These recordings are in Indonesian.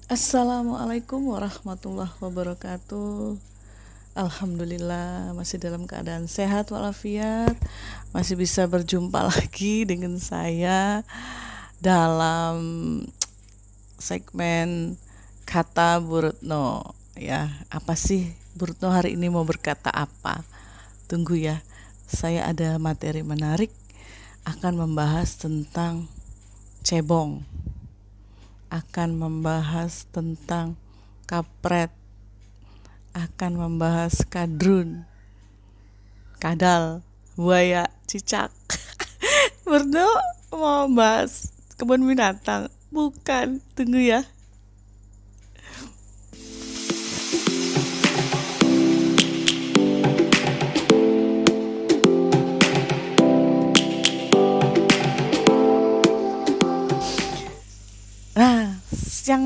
Assalamualaikum warahmatullahi wabarakatuh. Alhamdulillah masih dalam keadaan sehat walafiat. Masih bisa berjumpa lagi dengan saya dalam segmen kata Bu Retno. Ya, apa sih Bu Retno hari ini mau berkata apa? Tunggu ya. Saya ada materi menarik akan membahas tentang cebong, akan membahas tentang kapret, akan membahas kadrun, kadal, buaya, cicak. Berdo mau bahas kebun binatang? Bukan, tunggu ya. Nah, yang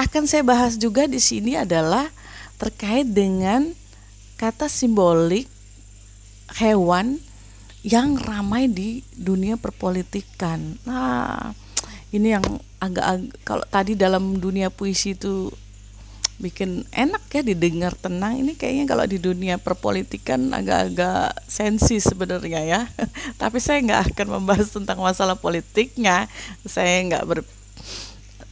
akan saya bahas juga di sini adalah terkait dengan kata simbolik hewan yang ramai di dunia perpolitikan. Nah, ini yang agak kalau tadi dalam dunia puisi itu bikin enak ya didengar tenang, ini kayaknya kalau di dunia perpolitikan agak-agak sensi sebenarnya ya. Tapi saya nggak akan membahas tentang masalah politiknya. Saya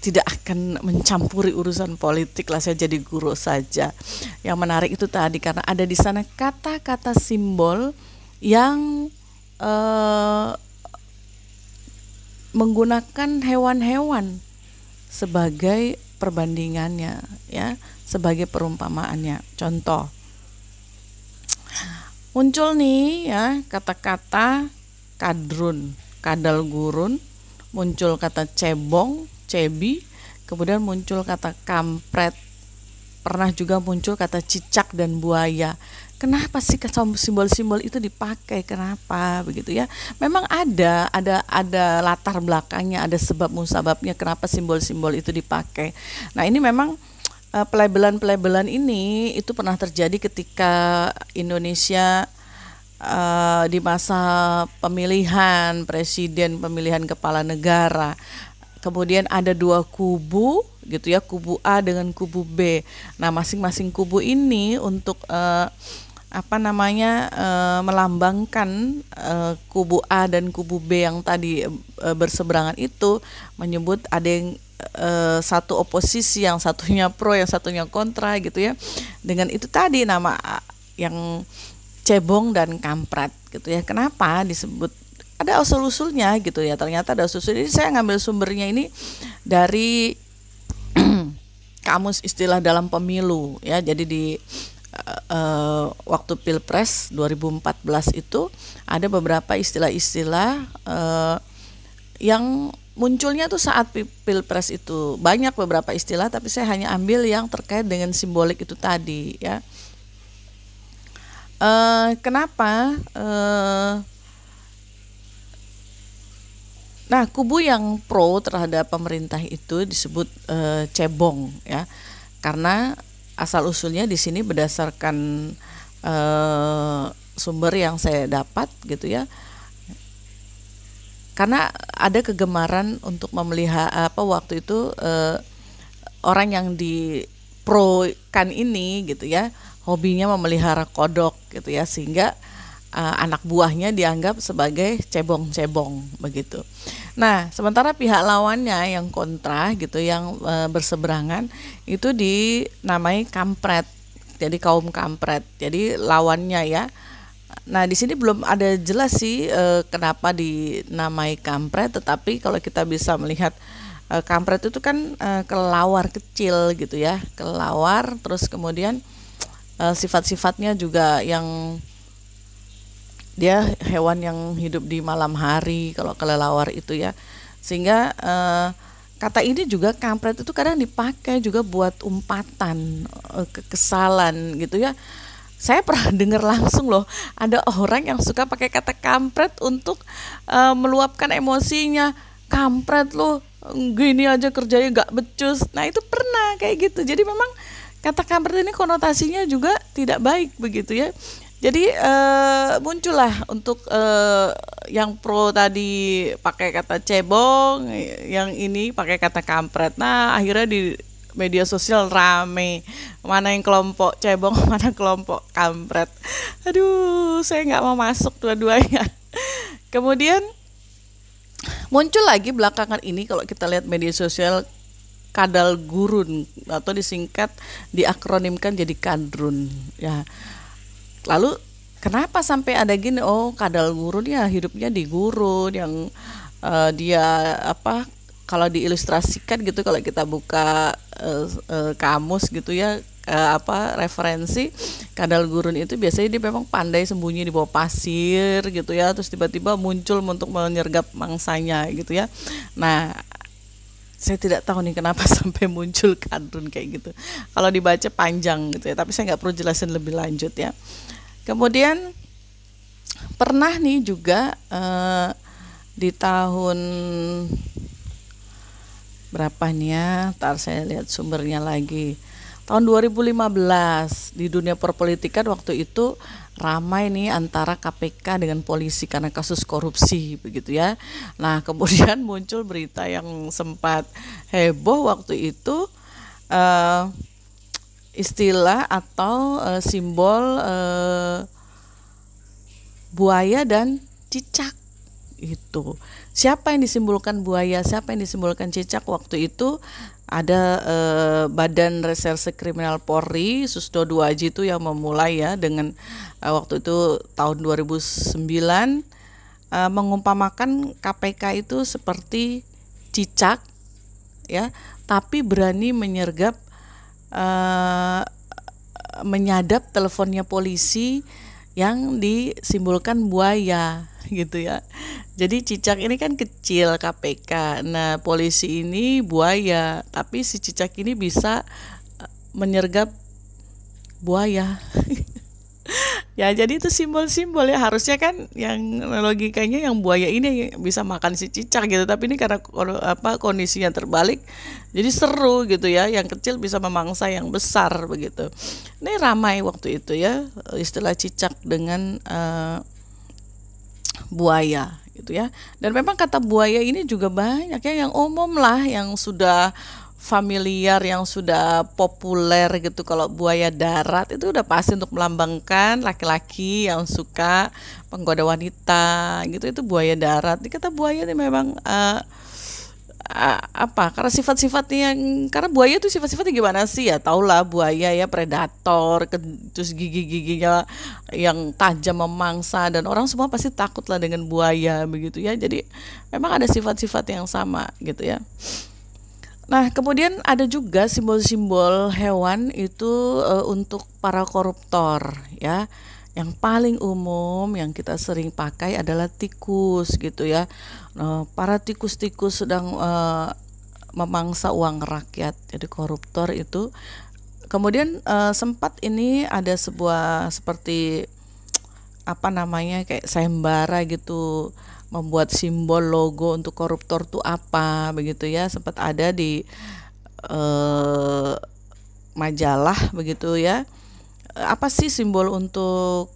tidak akan mencampuri urusan politik lah, saya jadi guru saja. Yang menarik itu tadi karena ada di sana kata-kata simbol yang menggunakan hewan-hewan sebagai perbandingannya ya, sebagai perumpamaannya. Contoh, muncul nih ya kata-kata kadrun, kadal gurun, muncul kata cebong, cebi, kemudian muncul kata kampret, pernah juga muncul kata cicak dan buaya. Kenapa sih simbol-simbol itu dipakai? Kenapa begitu ya? Memang ada latar belakangnya, ada sebab musababnya kenapa simbol-simbol itu dipakai. Nah, ini memang pelabelan-pelabelan ini itu pernah terjadi ketika Indonesia di masa pemilihan presiden, pemilihan kepala negara. Kemudian ada dua kubu gitu ya, kubu A dengan kubu B. Nah, masing-masing kubu ini untuk melambangkan kubu A dan kubu B yang tadi berseberangan itu, menyebut ada yang satu oposisi, yang satunya pro, yang satunya kontra gitu ya. Dengan itu tadi nama yang cebong dan kampret gitu ya. Kenapa disebut? Ada usul-usulnya gitu ya, ternyata ada usul. Jadi saya ngambil sumbernya ini dari kamus istilah dalam pemilu ya. Jadi di waktu Pilpres 2014 itu ada beberapa istilah-istilah yang munculnya tuh saat Pilpres itu. Banyak beberapa istilah, tapi saya hanya ambil yang terkait dengan simbolik itu tadi ya. Kenapa? Nah, kubu yang pro terhadap pemerintah itu disebut cebong ya, karena asal usulnya di sini berdasarkan sumber yang saya dapat gitu ya. Karena ada kegemaran untuk memelihara waktu itu orang yang di pro kan ini gitu ya, hobinya memelihara kodok gitu ya, sehingga anak buahnya dianggap sebagai cebong-cebong begitu. Nah, sementara pihak lawannya yang kontra gitu, yang berseberangan itu dinamai kampret. Jadi kaum kampret. Jadi lawannya ya. Nah, di sini belum ada jelas sih kenapa dinamai kampret, tetapi kalau kita bisa melihat kampret itu kan kelelawar kecil gitu ya. Kelelawar, terus kemudian sifat-sifatnya juga yang dia hewan yang hidup di malam hari kalau kelelawar itu ya, sehingga kata ini juga kampret itu kadang dipakai juga buat umpatan, kekesalan gitu ya. Saya pernah dengar langsung loh, ada orang yang suka pakai kata kampret untuk meluapkan emosinya. Kampret lo, gini aja kerjanya gak becus. Nah, itu pernah kayak gitu. Jadi memang kata kampret ini konotasinya juga tidak baik begitu ya. Jadi muncullah untuk yang pro tadi pakai kata cebong, yang ini pakai kata kampret. Nah, akhirnya di media sosial rame, mana yang kelompok cebong, mana kelompok kampret. Aduh, saya nggak mau masuk dua-duanya. Kemudian muncul lagi belakangan ini kalau kita lihat media sosial kadal gurun, atau disingkat diakronimkan jadi kadrun ya. Lalu kenapa sampai ada gini? Oh, kadal gurun ya hidupnya di gurun yang dia apa, kalau diilustrasikan gitu, kalau kita buka kamus gitu ya, apa referensi, kadal gurun itu biasanya dia memang pandai sembunyi di bawah pasir gitu ya, terus tiba-tiba muncul untuk menyergap mangsanya gitu ya. Nah, saya tidak tahu nih kenapa sampai muncul kadrun kayak gitu. Kalau dibaca panjang gitu ya, tapi saya nggak perlu jelasin lebih lanjut ya. Kemudian pernah nih juga di tahun berapa nih ya, ntar saya lihat sumbernya lagi. Tahun 2015 di dunia perpolitikan waktu itu ramai nih antara KPK dengan polisi karena kasus korupsi begitu ya. Nah, kemudian muncul berita yang sempat heboh waktu itu, istilah atau simbol buaya dan cicak itu. Siapa yang disimbolkan buaya, siapa yang disimbolkan cicak? Waktu itu ada Badan Reserse Kriminal Polri Susdo 2Aji itu yang memulai ya, dengan waktu itu tahun 2009 mengumpamakan KPK itu seperti cicak ya, tapi berani menyadap teleponnya polisi yang disimbolkan buaya gitu ya. Jadi cicak ini kan kecil KPK. Nah, polisi ini buaya, tapi si cicak ini bisa menyergap buaya. Ya, jadi itu simbol-simbol ya. Harusnya kan yang logikanya yang buaya ini bisa makan si cicak gitu, tapi ini karena kondisinya terbalik. Jadi seru gitu ya, yang kecil bisa memangsa yang besar begitu. Ini ramai waktu itu ya, istilah cicak dengan buaya gitu ya. Dan memang kata buaya ini juga banyak ya, yang umum lah, yang sudah familiar, yang sudah populer gitu. Kalau buaya darat itu udah pasti untuk melambangkan laki-laki yang suka menggoda wanita gitu, itu buaya darat. Ini kata buaya ini memang karena sifat-sifatnya karena buaya itu sifat-sifatnya gimana sih ya, taulah buaya ya predator, terus gigi-giginya yang tajam memangsa, dan orang semua pasti takut lah dengan buaya begitu ya. Jadi memang ada sifat-sifat yang sama gitu ya. Nah, kemudian ada juga simbol-simbol hewan itu untuk para koruptor ya. Yang paling umum yang kita sering pakai adalah tikus gitu ya. Nah, para tikus-tikus sedang memangsa uang rakyat, jadi koruptor itu. Kemudian sempat ini ada sebuah seperti kayak sayembara gitu, membuat simbol logo untuk koruptor tuh apa begitu ya, sempat ada di majalah begitu ya. Apa sih simbol untuk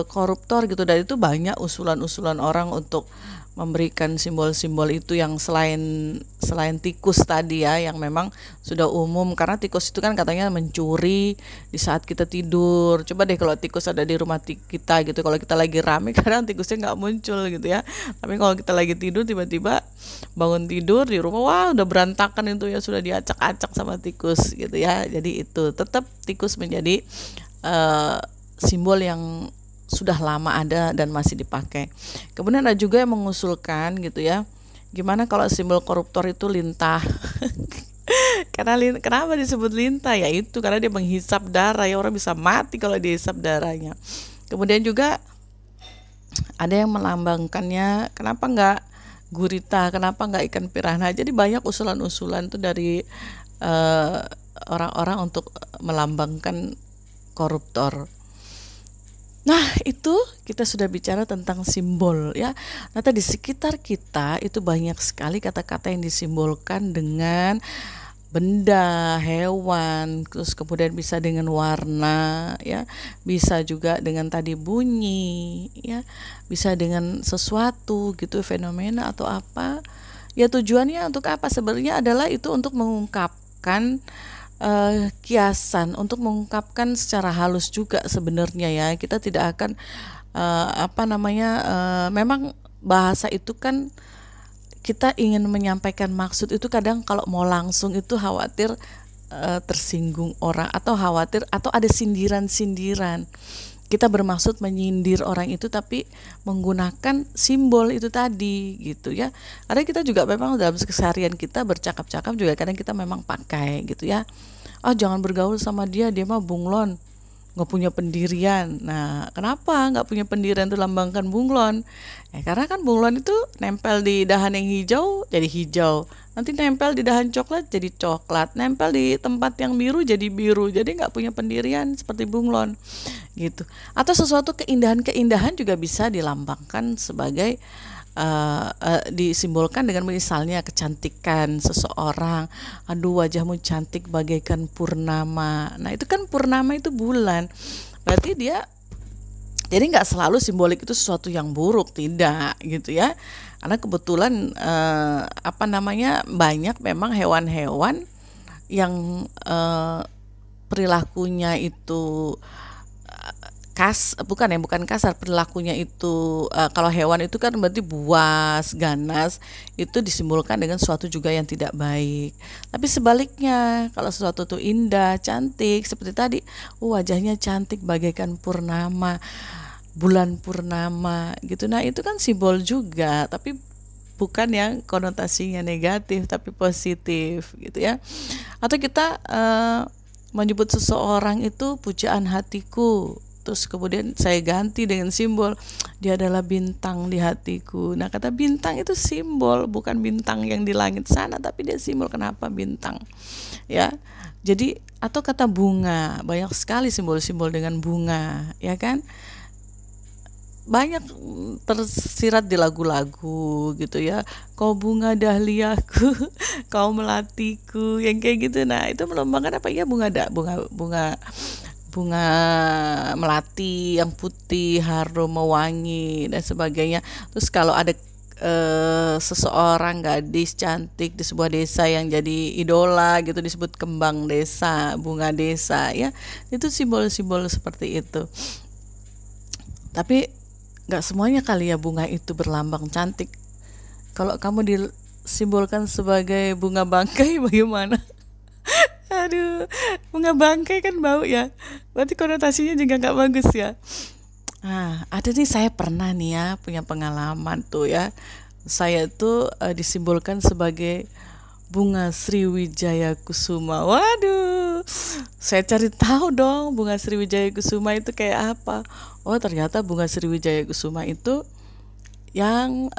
koruptor gitu, dan itu banyak usulan-usulan orang untuk memberikan simbol-simbol itu yang selain tikus tadi ya, yang memang sudah umum, karena tikus itu kan katanya mencuri di saat kita tidur. Coba deh kalau tikus ada di rumah kita gitu, kalau kita lagi rame kadang tikusnya nggak muncul gitu ya, tapi kalau kita lagi tidur tiba-tiba bangun tidur di rumah, wah udah berantakan itu ya, sudah diacak-acak sama tikus gitu ya. Jadi itu tetap tikus menjadi simbol yang sudah lama ada dan masih dipakai. Kemudian ada juga yang mengusulkan gitu ya, gimana kalau simbol koruptor itu lintah? Kenapa disebut lintah? Ya itu karena dia menghisap darah ya, orang bisa mati kalau dihisap darahnya. Kemudian juga ada yang melambangkannya, kenapa enggak gurita, kenapa enggak ikan piranha? Jadi banyak usulan-usulan tuh dari orang-orang untuk melambangkan koruptor. Nah, itu kita sudah bicara tentang simbol ya. Nah, di sekitar kita itu banyak sekali kata-kata yang disimbolkan dengan benda, hewan, terus kemudian bisa dengan warna ya, bisa juga dengan tadi bunyi ya, bisa dengan sesuatu gitu, fenomena atau apa. Ya tujuannya untuk apa? Sebenarnya adalah itu untuk mengungkapkan kiasan, untuk mengungkapkan secara halus juga sebenarnya ya. Kita tidak akan memang bahasa itu kan kita ingin menyampaikan maksud itu kadang kalau mau langsung itu khawatir tersinggung orang, atau khawatir atau ada sindiran-sindiran. Kita bermaksud menyindir orang itu tapi menggunakan simbol itu tadi gitu ya. Karena kita juga memang dalam keseharian kita bercakap-cakap juga kadang kita memang pakai gitu ya. Ah, jangan bergaul sama dia, dia mah bunglon, nggak punya pendirian. Nah, kenapa nggak punya pendirian itu lambangkan bunglon? Karena kan bunglon itu nempel di dahan yang hijau jadi hijau, nanti nempel di dahan coklat jadi coklat, nempel di tempat yang biru jadi biru, jadi nggak punya pendirian seperti bunglon gitu. Atau sesuatu keindahan-keindahan juga bisa dilambangkan sebagai disimbolkan dengan misalnya kecantikan seseorang. Aduh, wajahmu cantik bagaikan purnama. Nah itu kan purnama itu bulan, berarti dia jadi nggak selalu simbolik itu sesuatu yang buruk, tidak gitu ya. Karena kebetulan banyak memang hewan-hewan yang perilakunya itu bukan kasar, perilakunya itu kalau hewan itu kan berarti buas, ganas, itu disimbolkan dengan sesuatu juga yang tidak baik. Tapi sebaliknya, kalau sesuatu itu indah, cantik, seperti tadi, wajahnya cantik bagaikan purnama, bulan purnama gitu. Nah, itu kan simbol juga, tapi bukan yang konotasinya negatif tapi positif gitu ya. Atau kita menyebut seseorang itu pujaan hatiku, terus kemudian saya ganti dengan simbol dia adalah bintang di hatiku. Nah, kata bintang itu simbol, bukan bintang yang di langit sana, tapi dia simbol. Kenapa bintang ya. Jadi atau kata bunga, banyak sekali simbol-simbol dengan bunga ya kan, banyak tersirat di lagu-lagu gitu ya. Kau bunga dahliaku, kau melatiku, yang kayak gitu. Nah, itu melambangkan apa ya? Bunga melati yang putih, harum, mewangi dan sebagainya. Terus kalau ada seseorang gadis cantik di sebuah desa yang jadi idola gitu, disebut kembang desa, bunga desa ya. Itu simbol-simbol seperti itu. Tapi nggak semuanya kali ya bunga itu berlambang cantik. Kalau kamu disimbolkan sebagai bunga bangkai bagaimana? Aduh, bunga bangkai kan bau ya, berarti konotasinya juga nggak bagus ya. Nah, ada nih, saya pernah nih ya punya pengalaman tuh ya. Saya tuh disimbolkan sebagai bunga Sriwijaya Kusuma. Waduh, saya cari tahu dong bunga Sriwijaya Kusuma itu kayak apa. Oh, ternyata bunga Sriwijaya Kusuma itu yang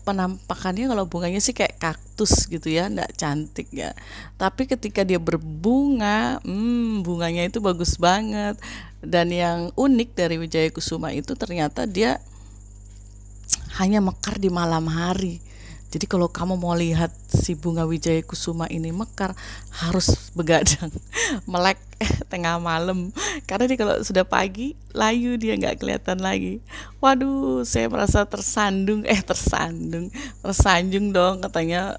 penampakannya kalau bunganya sih kayak kaktus gitu ya, nggak cantik ya. Tapi ketika dia berbunga, bunganya itu bagus banget. Dan yang unik dari Wijaya Kusuma itu ternyata dia hanya mekar di malam hari. Jadi kalau kamu mau lihat si bunga Wijaya Kusuma ini mekar, harus begadang, melek tengah malam. Karena dia kalau sudah pagi, layu, dia nggak kelihatan lagi. Waduh, saya merasa tersanjung dong, katanya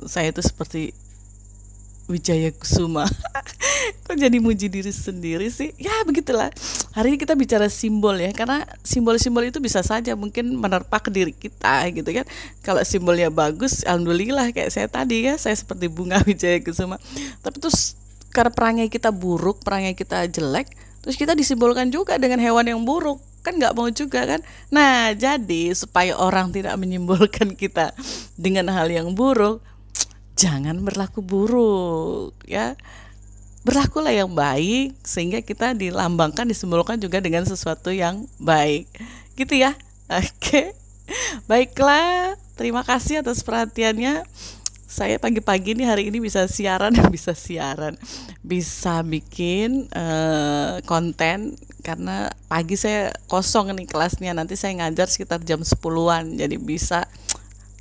saya itu seperti Wijaya Kusuma. Kok jadi muji diri sendiri sih? Ya begitulah. Hari ini kita bicara simbol ya, karena simbol-simbol itu bisa saja mungkin menerpa ke diri kita gitu kan. Kalau simbolnya bagus, alhamdulillah, kayak saya tadi ya, saya seperti bunga Wijaya Kusuma. Tapi terus karena perangai kita buruk, perangai kita jelek, terus kita disimbolkan juga dengan hewan yang buruk, kan nggak mau juga kan. Nah, jadi supaya orang tidak menyimbolkan kita dengan hal yang buruk, jangan berlaku buruk ya, berlakulah yang baik, sehingga kita dilambangkan, disimbolkan juga dengan sesuatu yang baik gitu ya. Oke, baiklah, terima kasih atas perhatiannya. Saya pagi-pagi nih hari ini bisa siaran bisa bikin konten, karena pagi saya kosong nih kelasnya, nanti saya ngajar sekitar jam 10-an, jadi bisa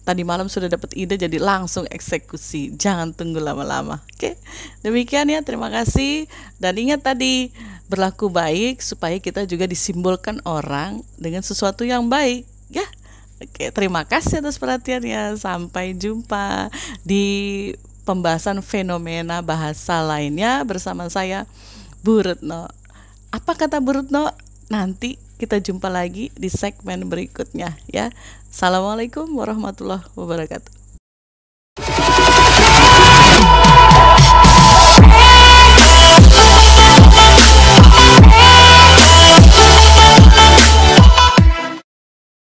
tadi malam sudah dapat ide, jadi langsung eksekusi, jangan tunggu lama-lama. Oke, demikian ya, terima kasih. Dan ingat tadi, berlaku baik supaya kita juga disimbolkan orang dengan sesuatu yang baik ya. Oke, terima kasih atas perhatiannya. Sampai jumpa di pembahasan fenomena bahasa lainnya bersama saya, Bu Retno. Apa kata Bu Retno? Nanti kita jumpa lagi di segmen berikutnya ya. Assalamualaikum warahmatullahi wabarakatuh.